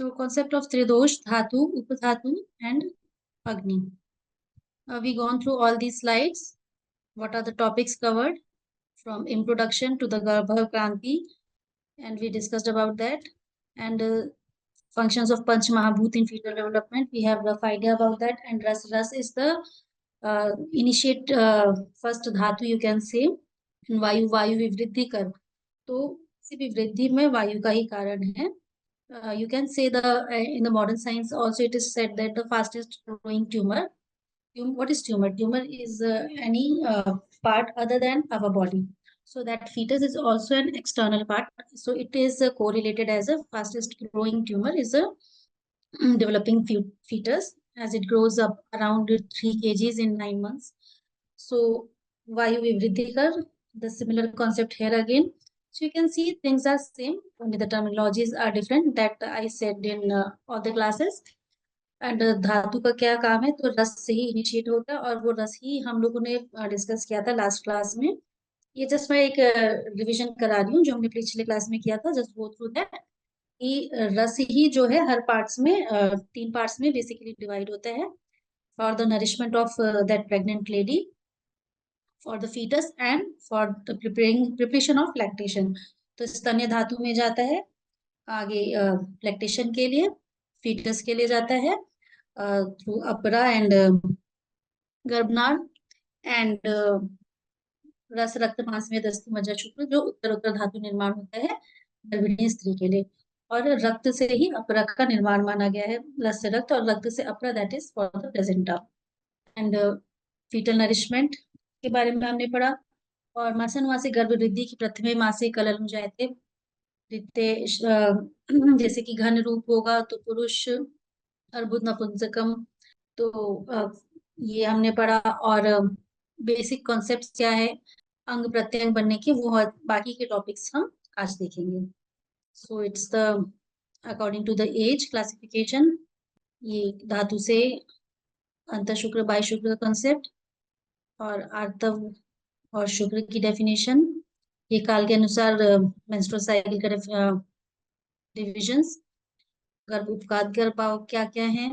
So concept of Tridosh, Dhatu, Upadhatu, and Agni. We gone through all these slides. What are the topics covered? From introduction to the Garbha Kranti, and we discussed about that. And functions of Panch Mahabhut in fetal development, we have rough idea about that. And Ras is the initiate first धातु you can say. वायु विवृद्धि कर, तो किसी भी वृद्धि में वायु का ही कारण है. You can say in the modern science also it is said that the fastest growing tumor. What is tumor? Tumor is any part other than our body. So that fetus is also an external part. So it is correlated as a fastest growing tumor is a developing fetus as it grows up around 3 kgs in 9 months. So Vayu Vivridhikar, the similar concept here again. So you can see things are same, only the terminologies are different that I said in all the classes. And धातु का क्या काम है, तो रस से ही initiate होता है और वो रस ही हम लोगों ने डिस्कस किया था लास्ट क्लास में. ये जस्ट मैं एक रिवीजन करा रही हूँ जो हमने पिछले क्लास में किया था. जस्ट गो थ्रू दैट कि रस ही जो है हर पार्ट्स में 3 पार्ट्स में बेसिकली डिवाइड होता है for the nourishment of that pregnant lady, for the foetus and for the preparation of lactation. तो स्तन्य धातु में जाता है आगे लैक्टेशन के लिए, फीटस के लिए जाता है थ्रू अपरा एंड गर्भनाल एंड रस रक्त मांस में दस्ती मज्जा शुक्र जो उत्तर धातु निर्माण होता है गर्भिणी स्त्री के लिए. और रक्त से ही अपरा का निर्माण माना गया है, रस से रक्त और रक्त से अपरा, that is for the placenta. And foetal nourishment के बारे में हमने पढ़ा. और मासानुमासी गर्भ वृद्धि की प्रथमे मासे कलल जाते जैसे कि घन रूप होगा तो पुरुष, अर्बुद नपुंसकम, तो ये हमने पढ़ा. और बेसिक कॉन्सेप्ट्स क्या है अंग प्रत्यंग बनने के, वो बाकी के टॉपिक्स हम आज देखेंगे. So it's the according to the age classification. ये धातु से अंतर शुक्र बाह्य शुक्र का कॉन्सेप्ट और आर्तव और शुक्र की डेफिनेशन. ये काल के अनुसार मेंस्ट्रुअल साइकिल का डिविजन्स. गर्भ उपघात गर्भाव क्या क्या है,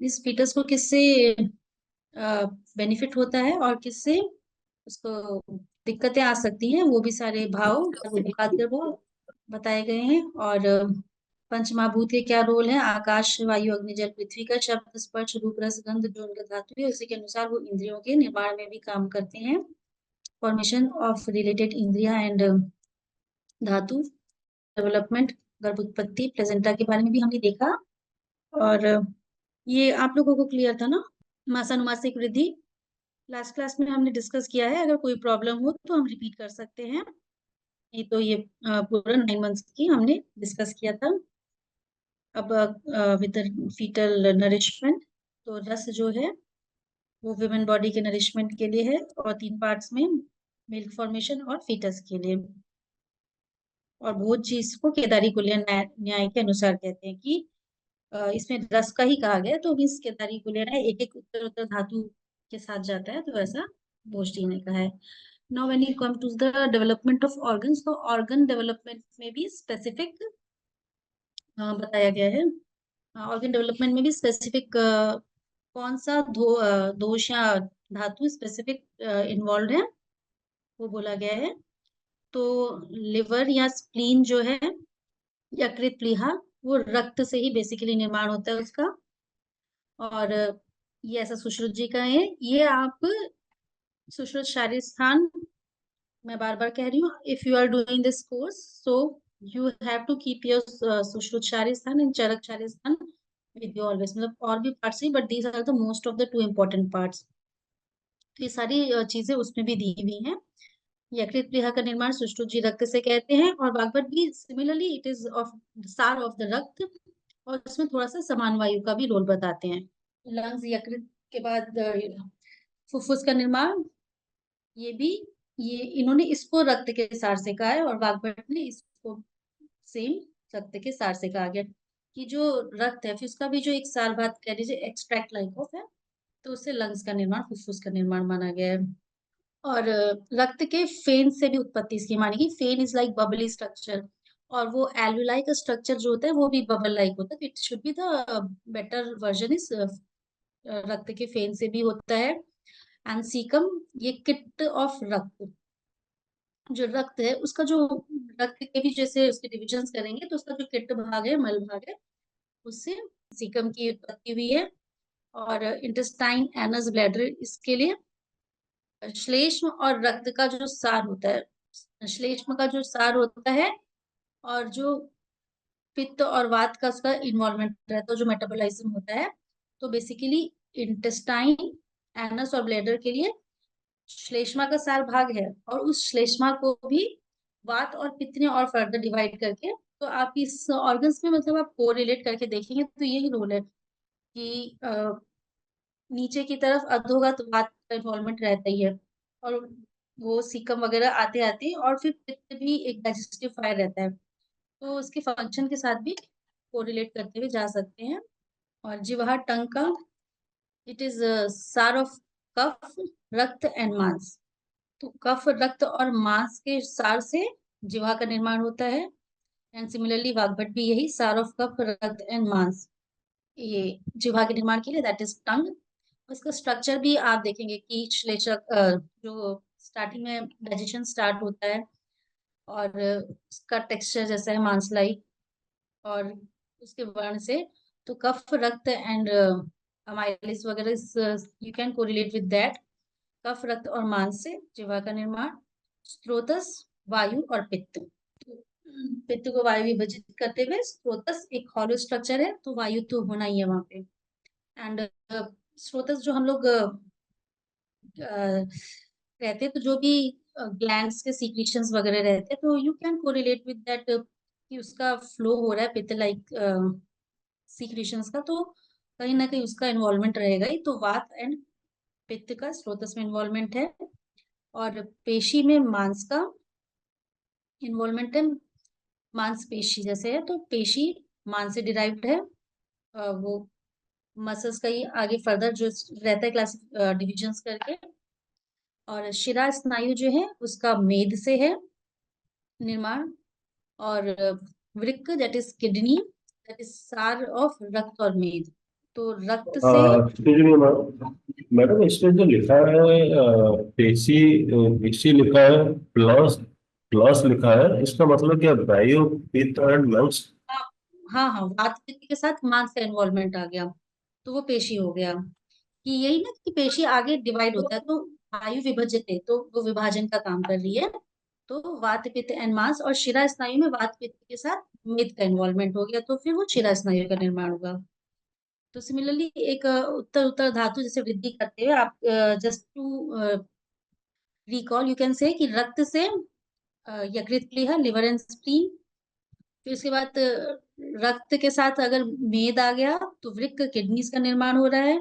इस फीटस को किससे बेनिफिट होता है और किससे उसको दिक्कतें आ सकती हैं, वो भी सारे भाव उपघात गर्भाव बताए गए हैं. और पंचमहाभूत के क्या रोल है, आकाश वायु अग्नि जल पृथ्वी का शब्द स्पर्श रूप रस गंध जो उनका धातु है उसी के अनुसार वो इंद्रियों के निर्माण में भी काम करते हैं. फॉर्मेशन ऑफ रिलेटेड इंद्रिया एंड धातु डेवलपमेंट, गर्भ उत्पत्ति, प्लेजेंटा के बारे में भी हमने देखा. और ये आप लोगों को क्लियर था ना, मासानुमासिक वृद्धि लास्ट क्लास में हमने डिस्कस किया है. अगर कोई प्रॉब्लम हो तो हम रिपीट कर सकते हैं, नहीं तो ये पूरा 9 मंथ्स की हमने डिस्कस किया था. अब विद फीटल नरिशमेंट, तो रस जो है वो विमेन बॉडी के नरिशमेंट के लिए है और 3 पार्ट्स में, मिल्क फॉर्मेशन और फीटस के लिए. और भोज चीज को केदारी कुलीय न्याय के अनुसार कहते हैं कि इसमें रस का ही कहा गया, तो मीन्स केदारी कुलीय न्याय एक एक उत्तर उत्तर धातु के साथ जाता है, तो ऐसा भोजडी ने कहा है. Now when you come to the development of organs, तो ऑर्गन डेवलपमेंट में भी स्पेसिफिक बताया गया है. ऑर्गन डेवलपमेंट में भी स्पेसिफिक कौन सा दोष या धातु स्पेसिफिक इन्वॉल्व है वो बोला गया है. तो लिवर या स्प्लीन जो है यकृत प्लीहा, वो रक्त से ही बेसिकली निर्माण होता है उसका. और ये ऐसा सुश्रुत जी का है. ये आप सुश्रुत शारीर स्थान, मैं बार बार कह रही हूँ, if you are doing this course so you have to keep your Sushruta Sharira Sthana and Charak शारीर स्थान विद यू ऑलवेज. मतलब और भी पार्ट्स ही, but these are the most of the 2 important parts. तो ये सारी चीजें उसमें भी दी हुई हैं. यकृत प्लीहा का निर्माण सुश्रुत जी रक्त से कहते हैं. और वाग्भट भी सिमिलरली इट इज ऑफ सार ऑफ द रक्त, और उसमें थोड़ा सा समान वायु का भी रोल बताते हैं. लंग्स यकृत के बाद फुफ्फुस का निर्माण, ये इन्होंने इसको रक्त के सार से कहा है और वाग्भट ने इसको सेम रक्त के सार से कहा गया कि जो रक्त है फिर उसका भी जो एक सार भात कह लीजिए एक्सट्रैक्ट लाइक ऑफ है, तो उससे लंग्स का निर्माण, फुफ्फुस का निर्माण माना गया है. और रक्त के फेन से भी उत्पत्ति इसकी मानी गई. फेन इज लाइक बबली स्ट्रक्चर और वो एल्वेलाई का स्ट्रक्चर जो होता है वो भी बबल लाइक होता है। It should be the better version is रक्त के फेन से भी होता है। एंड सीकम, ये किट ऑफ रक्त, जो रक्त है उसका जो, रक्त के भी जैसे उसके डिविजन्स करेंगे तो उसका जो किट भाग है, मल भाग है, उससे सीकम की उत्पत्ति हुई है। और इंटेस्टाइन, एनस, ब्लैडर, इसके लिए श्लेष्म और रक्त का जो सार होता है, श्लेष्म का जो सार होता है, और जो पित्त और वात का उसका इन्वॉल्वमेंट रहता है, जो मेटाबॉलिज्म होता है। तो बेसिकली इंटेस्टाइन, एनस और ब्लैडर के लिए श्लेष्मा का सार भाग है, और उस श्लेष्मा को भी वात और पित्त ने और फर्दर डिवाइड करके, तो आप इस ऑर्गन्स में मतलब आप कोरिलेट करके देखेंगे तो यही रोल है कि नीचे की तरफ अधोगत वात का इन्वॉल्वमेंट रहता ही है, और वो सीकम वगैरह आते आते, और फिर पित्त भी एक डाइजेस्टिव फायर रहता है, तो उसके फंक्शन के साथ भी कोरिलेट करते हुए जा सकते हैं। और जिह्वा, टंग का, इट इज सार ऑफ कफ, रक्त एंड मांस। तो कफ, रक्त और मांस के सार से जिह्वा का निर्माण होता है। एंड सिमिलरली वाग्भट भी यही, सार ऑफ कफ, रक्त एंड मांस, ये जिह्वा के निर्माण के लिए, दैट इज टंग। उसका स्ट्रक्चर भी आप देखेंगे कि श्लेष्मक, जो स्टार्टिंग में डाइजेशन स्टार्ट होता है, और उसका टेक्सचर जैसा है मांसलाई, और उसके वर्ण से, तो कफ, रक्त एंड अमाइलिस वगैरह, you can correlate with that. कफ, रक्त और मांस से जिह्वा का निर्माण। स्त्रोतस, वायु और पित्त। तो पित्त को वायु विभाजित करते हुए स्त्रोतस एक हॉलो स्ट्रक्चर है, तो वायु तो होना ही है वहां पे। एंड स्रोतस जो हम लोग रहते हैं, तो जो भी ग्लैंड्स के सीक्रेशंस वगैरह रहते हैं, तो you can correlate with that कि उसका फ्लो हो रहा है पित्त लाइक सीक्रेशंस का, तो कहीं ना कहीं उसका इन्वॉल्वमेंट रहेगा ही। तो वात एंड पित्त का स्रोतस में इन्वॉल्वमेंट है। और पेशी में मांस का इन्वॉल्वमेंट है। मांस पेशी जैसे है, तो पेशी मांस से डिराइव्ड है। वो मसल्स का ही आगे फर्दर जो रहता है क्लास डिविजन्स करके। और शिरा स्नायु जो है उसका मेद से है निर्माण। और वृक्क, that is kidney, that is सार ऑफ रक्त और मेद। तो रक्त से, एक्सक्यूज मी मैडम, इसमें जो लिखा है पेशी, पेशी लिखा है प्लस, प्लस लिखा है, इसका मतलब क्या? वायु, पित्त एंड लंग्स? हाँ हाँ हाँ, वात पित्त के साथ मांस का इन्वॉल्वमेंट आ गया, तो वो पेशी हो गया। कि यही ना कि पेशी आगे डिवाइड होता है, तो वायु विभजित है, तो वो विभाजन का काम कर रही है। तो वात, पित्त एंड मांस, और शिरा स्नायु में वात पित्त के साथ मेद का इन्वॉल्वमेंट हो गया, तो फिर वो शिरा स्नायु का निर्माण होगा। तो सिमिलरली एक उत्तर उत्तर धातु जैसे वृद्धि करते हुए आप, just to recall, you can say कि रक्त से यकृत प्लीहा, लिवर एंड स्प्लीन। फिर उसके बाद रक्त के साथ अगर मेद आ गया तो वृक्क, किडनीज का निर्माण हो रहा है।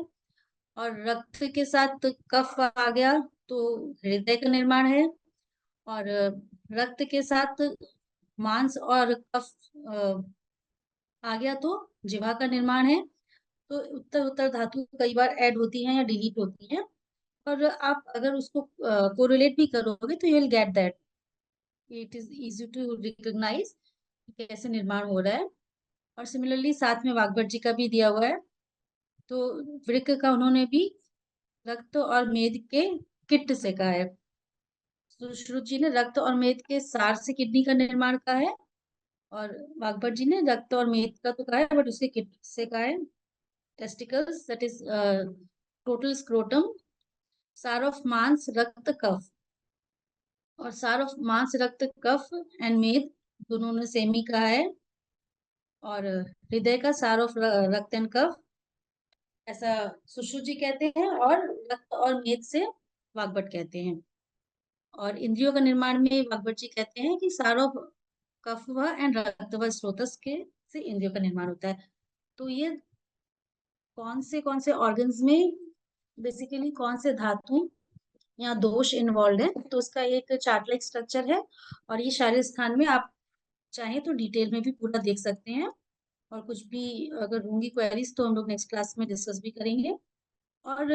और रक्त के साथ कफ आ गया तो हृदय का निर्माण है। और रक्त के साथ मांस और कफ आ गया तो जिह्वा का निर्माण है। तो उत्तर उत्तर धातु कई बार ऐड होती हैं या डिलीट होती हैं, और आप अगर उसको कोरिलेट भी करोगे तो you will get that, it is easy to recognise कैसे निर्माण हो रहा है। और सिमिलरली साथ में वाग्भट जी का भी दिया हुआ है। तो वृक्क का उन्होंने भी रक्त और मेद के किट से कहा है। सुश्रुत जी ने रक्त और मेद के सार से किडनी का निर्माण कहा है, और वाग्भट जी ने रक्त और मेद का तो कहा है बट उसके किट से कहा है। Testicles, that is total scrotum, सार ऑफ मांस, रक्त, कफ। और सार ऑफ मांस, रक्त, कफ एंड मेद दोनों ने सेम ही कहा है। और हृदय का सार ऑफ रक्त एंड कफ, ऐसा सुश्रुत जी कहते हैं, और रक्त और मेद से वाग्भट कहते हैं। और इंद्रियों का निर्माण में वाग्भट जी कहते हैं कि सारो कफ व एंड रक्त व स्रोतस के से इंद्रियों का निर्माण होता है। तो ये कौन से ऑर्गन्स में बेसिकली कौन से धातु या दोष इन्वॉल्व है, तो उसका एक चार्ट लाइक स्ट्रक्चर है। और ये शारीरिक स्थान में आप चाहें तो डिटेल में भी पूरा देख सकते हैं। और कुछ भी अगर होंगी क्वेरीज तो हम लोग नेक्स्ट क्लास में डिस्कस भी करेंगे। और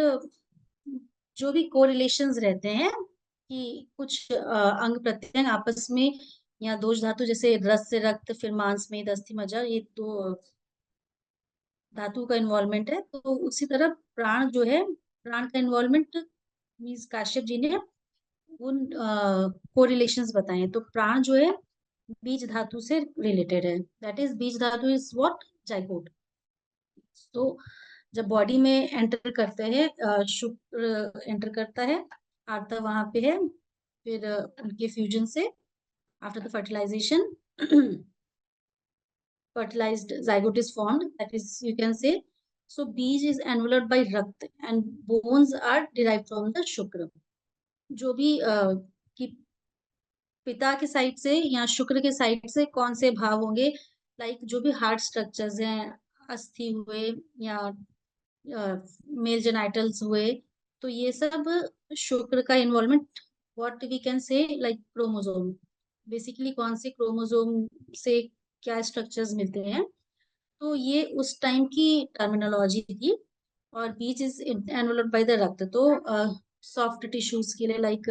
जो भी कोरिलेशंस रहते हैं कि कुछ अंग प्रत्यंग आपस में या दोष धातु जैसे रस से रक्त, फिर मांस में अस्थि मज्जा, ये दो धातु का इन्वॉल्वमेंट है। तो उसी तरह प्राण जो है, प्राण का इन्वॉल्वमेंट मीन्स काश्यप जी ने उन कोरिलेशंस बताए हैं। तो प्राण जो है बीज धातु से रिलेटेड है, दैट इज बीज धातु इज व्हाट, जाइगोट। तो जब बॉडी में एंटर करते हैं, शुक्र एंटर करता है, आर्तव वहां पे है, फिर उनके फ्यूजन से after the fertilisation fertilized zygote is formed, that is you can say. So beej is enveloped by rakt and bones are derived from the shukra. जो भी कि पिता के साइड से या शुक्र के साइड से कौन से भाव होंगे, लाइक जो भी हार्ट स्ट्रक्चर्स हैं, अस्थि हुए या मेल जेनाइटल्स हुए, तो ये सब शुक्र का involvement, what we can say like chromosome, basically कौन से क्रोमोसोम से क्या स्ट्रक्चर्स मिलते हैं। तो ये उस टाइम की टर्मिनोलॉजी थी। और बीच इज एनवलप्ड बाय द रक्त, तो सॉफ्ट टिश्यूज के लिए लाइक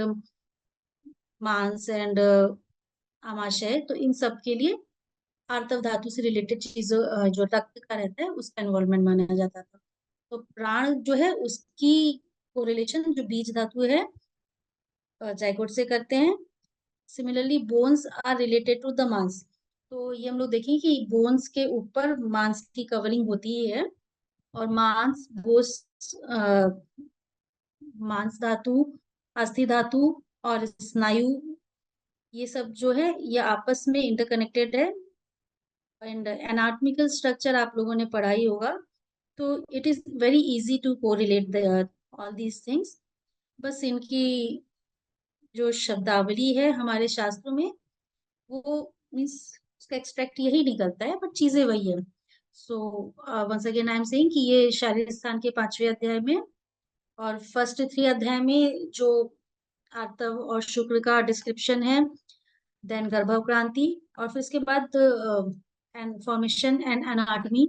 मांस एंड आमाशय, तो इन सब के लिए आर्तव धातु से रिलेटेड चीजों जो रक्त का रहता है उसका इन्वॉल्वमेंट माना जाता था। तो प्राण जो है उसकी कोरिलेशन जो बीज धातु है जाइगोट से करते हैं। Similarly bones are related to the मांस। तो ये हम लोग देखें कि बोन्स के ऊपर मांस की कवरिंग होती ही है, और मांस बोस मांस धातु, अस्थि धातु और स्नायु, ये सब जो है ये आपस में इंटरकनेक्टेड है। एंड एनाटॉमिकल स्ट्रक्चर आप लोगों ने पढ़ा ही होगा। तो it is very easy to correlate the all these things. बस इनकी जो शब्दावली है हमारे शास्त्रों में, वो मीन्स उसका एक्सट्रैक्ट यही निकलता है, बट चीजें वही है। So once again I am saying कि ये शारीरिक स्थान के 5वें अध्याय में और फर्स्ट 3 अध्याय में जो आर्तव और शुक्र का डिस्क्रिप्शन है, देन गर्भक्रांति, और फिर इसके बाद एंड फॉर्मेशन एंड एनाटॉमी,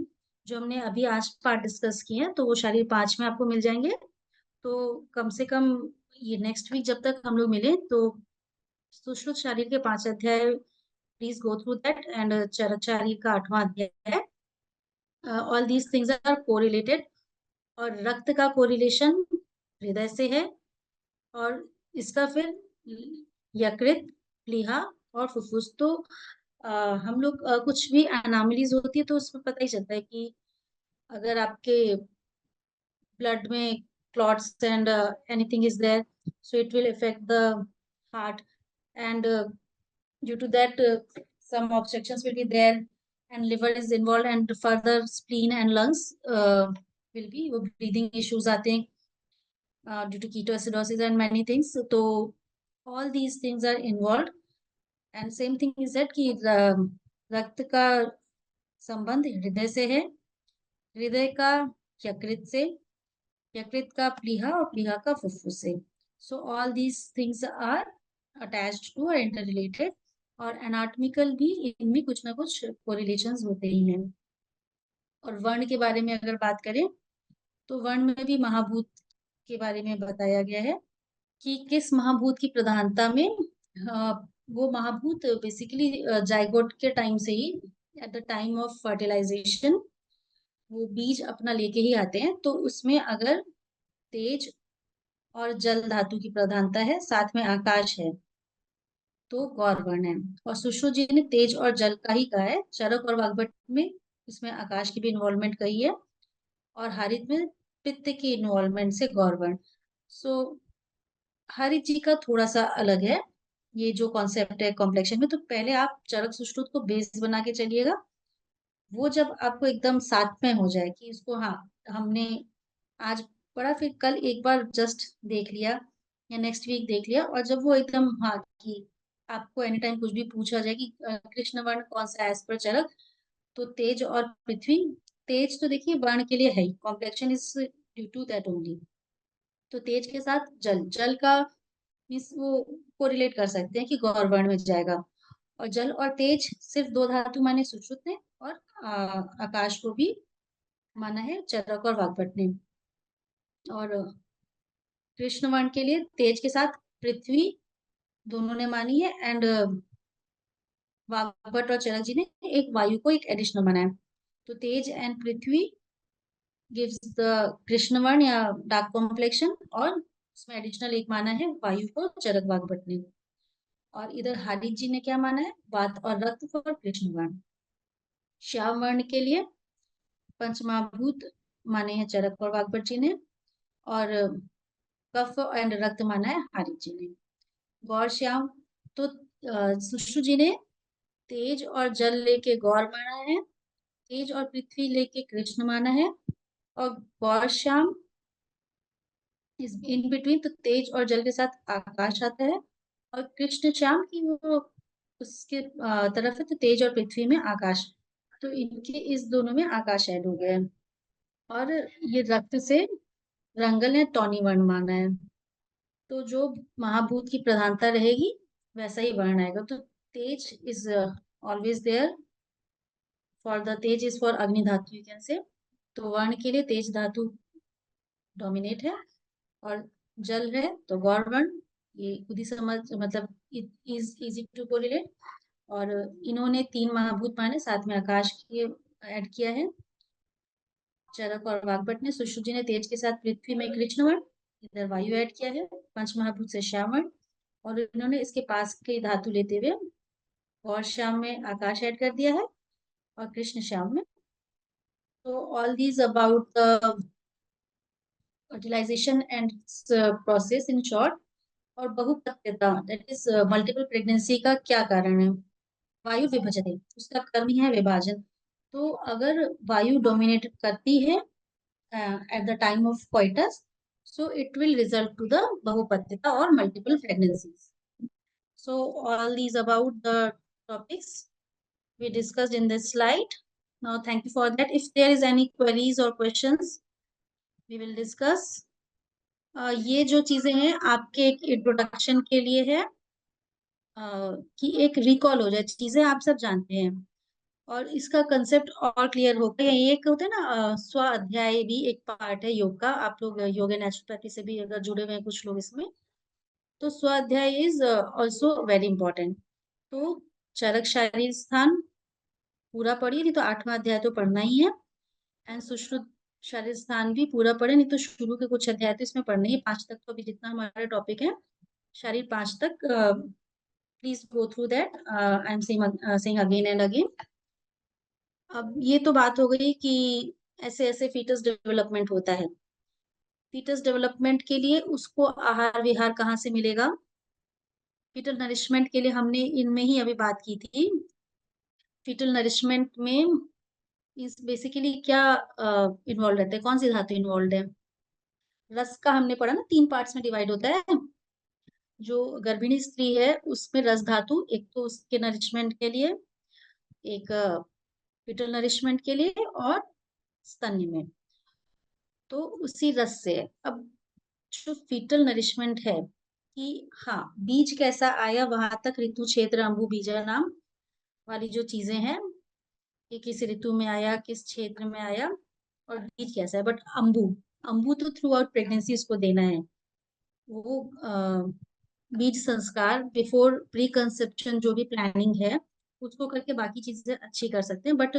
जो हमने अभी आज पार्ट डिस्कस किए हैं, तो वो शारीर 5 में आपको मिल जाएंगे। तो कम से कम ये नेक्स्ट वीक जब तक हम लोग मिले, तो सुश्रुत शारीर के 5 अध्याय please go through that, and Charak शारीर का 8वां अध्याय है। All these things are correlated. और रक्त का कोरिलेशन हृदय से है, और इसका फिर यकृत, प्लीहा और फुफ्फुस। तो हम लोग कुछ भी एनामलीज होती है तो उसमें पता ही चलता है कि अगर आपके ब्लड में clots and anything is there, so it will effect the heart, and due to that some obstructions will be there, and liver is involved, and further spleen and lungs will be, वो breathing issues आते हैं due to ketoacidosis and many things. तो all these things are involved, and same thing is that कि रक्त का संबंध हृदय से है, हृदय का यकृत से, यकृत का प्लीहा और प्लीहा का फुफ्फुस से। So all these things are attached to और इंटर रिलेटेड, और एनाटॉमिकल भी इनमें कुछ ना कुछ कोरिलेशंस होते ही हैं। और वर्ण के बारे में अगर बात करें, तो वर्ण में भी महाभूत के बारे में बताया गया है कि किस महाभूत की प्रधानता में वो महाभूत बेसिकली जाइगोट के टाइम से ही, at the time of fertilization, वो बीज अपना लेके ही आते हैं। तो उसमें अगर तेज और जल धातु की प्रधानता है, साथ में आकाश है, तो गौर वर्ण है। और सुश्रुत जी ने तेज और जल का ही कहा है। चरक और वाग्भट में इसमें आकाश की भी इन्वॉल्वमेंट कही है, और हारित में पित्त की इन्वॉल्वमेंट से गौर वर्ण। सो हरित जी का थोड़ा सा अलग है ये जो कॉन्सेप्ट है कॉम्प्लेक्शन में। तो पहले आप चरक सुश्रुत को बेस बना के चलिएगा, वो जब आपको एकदम साथ में हो जाए कि इसको, हाँ हमने आज पढ़ा, फिर कल एक बार जस्ट देख लिया या नेक्स्ट वीक देख लिया, और जब वो एकदम, हाँ कि आपको एनी टाइम कुछ भी पूछा जाए कि कृष्ण वर्ण कौन सा है एज पर चरक, तो तेज और पृथ्वी। तेज तो देखिए वर्ण के लिए है ही, complexion is due to that only. तो तेज के साथ जल, जल का मीन्स वो कोरिलेट कर सकते हैं कि गौर वर्ण में जाएगा। और जल और तेज सिर्फ दो धातु माने सुश्रुत ने, और आकाश को भी माना है चरक और वाग्भट ने। और कृष्ण वर्ण के लिए तेज के साथ पृथ्वी दोनों ने मानी है, एंड वाग्भट और चरक जी ने एक वायु को एक एडिशनल बनाया। तो तेज एंड पृथ्वी गिव्स द कृष्ण वर्ण या डार्क कॉम्प्लेक्शन, और उसमें एडिशनल एक माना है वायु को चरक वाग्भट ने। और इधर हारित जी ने क्या माना है, वात और रक्त फॉर कृष्ण वर्ण। श्याम वर्ण के लिए पंचमहाभूत माने हैं चरक और वाग्भट जी ने, और कफ एंड रक्त माना है हारित जी ने। गौर श्याम तो सुश्रु जी ने तेज और जल लेके गौर माना है, तेज और पृथ्वी लेके कृष्ण माना है, और गौर श्याम इस इन बिटवीन, तो तेज और जल के साथ आकाश आता है, और कृष्ण श्याम की वो उसके तरफ है, तो तेज और पृथ्वी में आकाश। तो इनके इस दोनों में आकाश ऐड हो गया है। और ये रक्त से रंगल है टॉनी वर्ण माना है। तो जो महाभूत की प्रधानता रहेगी वैसा ही वर्ण आएगा। तो तेज is always there, for the तेज इज फॉर अग्नि धातु यू कैन से। तो वर्ण के लिए तेज धातु डोमिनेट है, और जल है तो गौर वर्ण। ये खुद ही समझ, मतलब इज इजी टू कोरिलेट। और इन्होंने तीन महाभूत माने, साथ में आकाश के ऐड किया है चरक और वाग्भट ने। सुश्रुत जी ने तेज के साथ पृथ्वी में कृष्ण वर्ण, इधर वायु ऐड किया है पंच महाभूत से श्याम वर्ण। और इन्होंने इसके पास के धातु लेते हुए और श्याम में आकाश ऐड कर दिया है, और कृष्ण श्याम में। तो all these about the fertilization and process in short। और बहुपत्यता दैट इज मल्टीपल प्रेगनेंसी का क्या कारण है। वायु विभजते, उसका कर्म ही है विभाजन। तो अगर वायु डोमिनेट करती है eight the time of coitus, so it will result to the bahupatita or multiple pregnancies. So all these about the topics we discussed in this slide. Now thank you for that. If there is any queries or questions, we will discuss. ये जो चीजें हैं आपके एक introduction के लिए है, कि एक रिकॉल हो जाए, चीजें आप सब जानते हैं और इसका कंसेप्ट और क्लियर हो गया। ये एक होता है ना, स्व अध्याय भी एक पार्ट है योग का। आप लोग योग एंड नेचुरोपैथी से भी अगर जुड़े हुए हैं कुछ लोग इसमें, तो स्व अध्याय इज ऑल्सो वेरी इंपॉर्टेंट। तो चरक शारीर स्थान पूरा पढ़िए, नहीं तो आठवां अध्याय तो पढ़ना ही है। एंड सुश्रुत शारीर स्थान भी पूरा पढ़े, नहीं तो शुरू के कुछ अध्याय तो इसमें पढ़ने ही, 5 तक तो अभी जितना हमारा टॉपिक है शारीर 5 तक, please go through that. I am saying again and again. अब ये तो बात हो गई कि ऐसे ऐसे फीटस डेवलपमेंट होता है। फीटस डेवलपमेंट के लिए उसको आहार विहार कहाँ से मिलेगा। फीटल नरिशमेंट के लिए हमने इनमें ही अभी बात की थी। फीटल नरिशमेंट में इस बेसिकली क्या इन्वॉल्व रहता है, कौन सी धातु इन्वॉल्व है। रस का हमने पढ़ा ना, 3 पार्ट्स में डिवाइड होता है। जो गर्भिणी स्त्री है उसमें रस धातु, एक तो उसके नरिशमेंट के लिए, एक फीटल नरिशमेंट के लिए, और स्तन्य में। तो उसी रस से अब जो फीटल नरिशमेंट है कि हाँ बीज कैसा आया, वहां तक ऋतु क्षेत्र अंबु बीजा नाम वाली जो चीजें हैं, कि किस ऋतु में आया, किस क्षेत्र में आया, और बीज कैसा है। बट अंबु, अंबु तो थ्रू आउट प्रेगनेंसी उसको देना है। वो बीज संस्कार बिफोर प्री कंसेप्शन जो भी प्लानिंग है उसको करके बाकी चीजें अच्छी कर सकते हैं। बट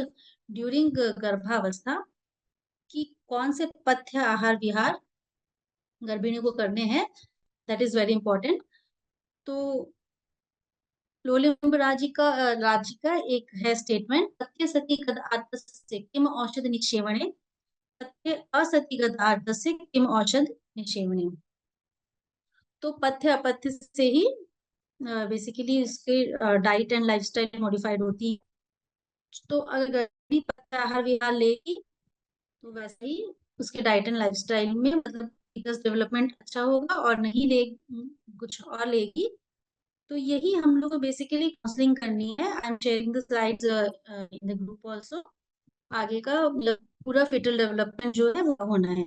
ड्यूरिंग गर्भावस्था की कौन से पथ्य आहार विहार गर्भिणी को करने हैं, दैट इज वेरी इंपॉर्टेंट। तो लोलिम्ब राज्य का एक है स्टेटमेंट, तथ्य सती गद आर्तस्य किम औषध निक्षेवणे, तथ्य असती गद आर्तस्य किम औषध निक्षेवणे। तो पथ्य अपथ्य से ही बेसिकली इसके डाइट एंड लाइफस्टाइल मॉडिफाइड होती है। तो अगर भी पथ्य आहार विहार लेगी तो वैसे ही उसके डाइट एंड लाइफस्टाइल में मतलब डेवलपमेंट अच्छा होगा, और नहीं ले कुछ और लेगी तो यही हम लोग को बेसिकली काउंसलिंग करनी है। I am sharing the slides in the group also. आगे का मतलब पूरा फिटल डेवलपमेंट जो है वो होना है।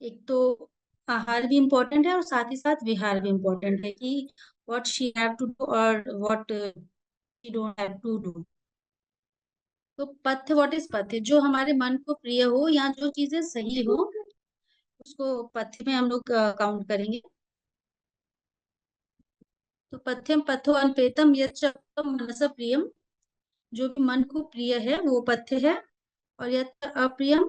एक तो आहार भी इम्पोर्टेंट है और साथ ही साथ विहार भी इम्पोर्टेंट है, कि what she have to do और what she don't have to do. तो पथ्य, व्हाट इज पथ्य, जो हमारे मन को प्रिय हो या जो चीजें सही हो उसको पथ्य में हम लोग काउंट करेंगे। तो पथ्यम पथो अनपेतम यच्च मनस प्रियम, तद कर्म कर्तव्यम। पथ्य, पथ्य, अनपेतम, यच्च मनस प्रियम, तद कर्म कर्तव्यम। तो जो भी मन को प्रिय है वो पथ्य है, और यत्र अप्रियम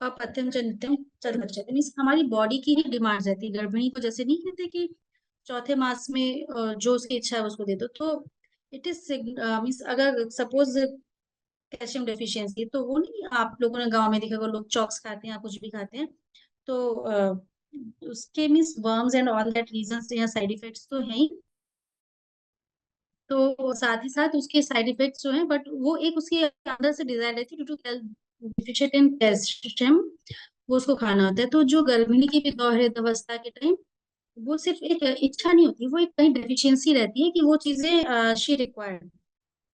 अपथ्यम च नित्यम तदगच्छति। मीन्स हमारी बॉडी की ही डिमांड रहती है। गर्भिणी को जैसे नहीं कहते कि चौथे मास में जो उसकी इच्छा है उसको दे दो, तो इट इज मीन्स अगर सपोज कैल्शियम डेफिशिएंसी, तो वो नहीं, आप लोगों ने गांव में देखा होगा, लोग चॉक्स खाते हैं या कुछ भी खाते हैं, तो उसके means worms and all that reasons या साइड इफेक्ट्स तो है ही। तो साथ ही साथ उसके साइड इफेक्ट्स जो हैं, बट वो एक उसके अंदर से डिजायर रहती है due to deficient in calcium, वो उसको खाना होता है। तो जो गर्भिणी की भी गौहर अवस्था के टाइम, वो सिर्फ एक इच्छा नहीं होती, वो एक कहीं डेफिशिएंसी रहती है कि वो चीजें शी रिक्वायर्ड।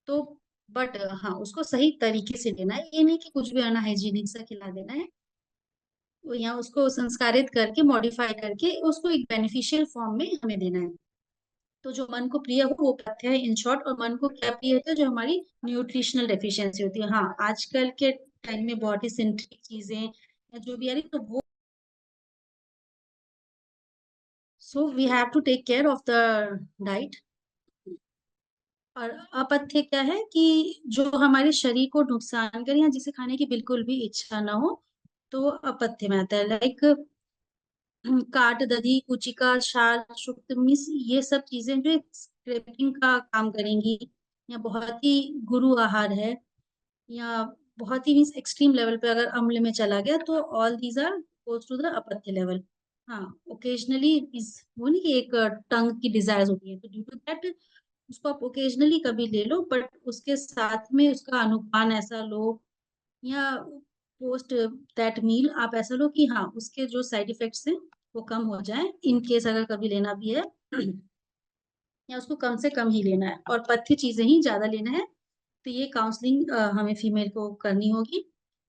तो बट हाँ, उसको सही तरीके से लेना है, ये नहीं कि कुछ भी अनहाइजीनिक सा खिला देना है। वो यहाँ उसको संस्कारित करके मॉडिफाई करके उसको एक बेनिफिशियल फॉर्म में हमें देना है। तो जो मन को प्रिय हो वो पथ्य है इन शॉर्ट। और मन को क्या प्रिय होता है? जो हमारी न्यूट्रिशनल डेफिशिएंसी होती है। हाँ, आजकल के टाइम में बहुत ही सिंथेटिक चीजें या जो भी आ रही, तो वो so we have to take care of the diet. और अपथ्य क्या है कि जो हमारे शरीर को नुकसान करे या जिसे खाने की बिल्कुल भी इच्छा ना हो, तो वो अपथ्य में आता है। लाइक काट, दधी, कुचिका, शाल, शुक्त, मिस, ये सब चीजें जो स्क्रैपिंग का काम करेंगी, या बहुत ही गुरु आहार है, या बहुत ही मीन्स एक्सट्रीम लेवल पे अगर अम्ल में चला गया, तो all these are goes to the अपत्य लेवल। हाँ, ओकेजनली इस वो नहीं कि एक टंग की डिजायर्स होती है, तो ड्यू टू दैट उसको आप ओकेजनली कभी ले लो, बट उसके साथ में उसका अनुपान ऐसा लो, या पोस्ट दैट मील आप ऐसा लो कि हाँ, उसके जो साइड इफेक्ट्स हैं वो कम हो जाए, इन केस अगर कभी लेना भी है। या उसको कम से कम ही लेना है, और पथ्य चीजें ही ज्यादा लेना है। तो ये काउंसलिंग हमें फीमेल को करनी होगी।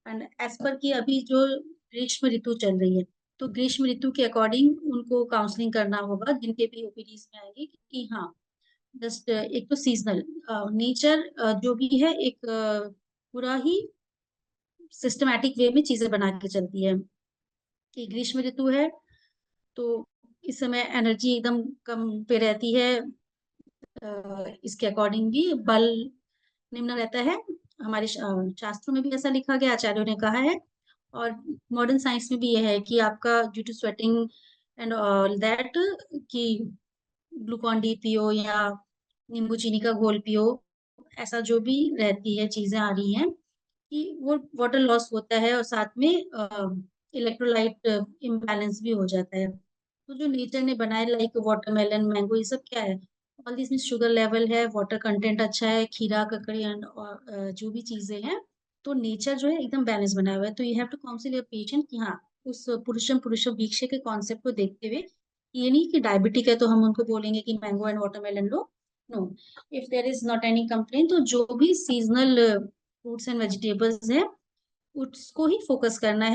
एंड एज पर कि अभी जो ग्रीष्म ऋतु चल रही है, तो ग्रीष्म ऋतु के अकॉर्डिंग उनको काउंसलिंग करना होगा, जिनके भी ओपीडीज में आएगी, कि हाँ, जस्ट एक तो सीजनल नेचर जो भी है, एक पूरा ही सिस्टमैटिक वे में चीजें बना के चलती है। कि ग्रीष्म ऋतु है, तो इस समय एनर्जी एकदम कम पे रहती है। इसके अकॉर्डिंग भी बल निम्न रहता है। हमारे शास्त्रों में भी ऐसा लिखा गया, आचार्यों ने कहा है। और मॉडर्न साइंस में भी यह है कि आपका due to sweating and all that, कि ग्लूकॉन डी पियो या नींबू चीनी का घोल पियो, ऐसा जो भी रहती है चीजें आ रही हैं, कि वो वाटर लॉस होता है, और साथ में इलेक्ट्रोलाइट इम्बैलेंस भी हो जाता है। तो जो नेचर ने बनाए, लाइक वाटरमेलन, मैंगो, ये सब क्या है? ऑल दिस में शुगर लेवल है, वाटर कंटेंट अच्छा है, खीरा, ककड़ी एंड जो भी चीजें हैं, तो नेचर जो है एकदम बैलेंस बनाया हुआ है। तो you have to counsel your patient कि हाँ, उस पुरुषम पुरुष वीक्ष के कॉन्सेप्ट को देखते हुए, ये नहीं कि डायबिटिक है तो हम उनको बोलेंगे कि मैंगो एंड वाटरमेलन लो। No, if there is not any complain, तो जो भी सीजनल फ्रूट्स एंड वेजिटेबल्स हैं उसको ही फोकस करना है।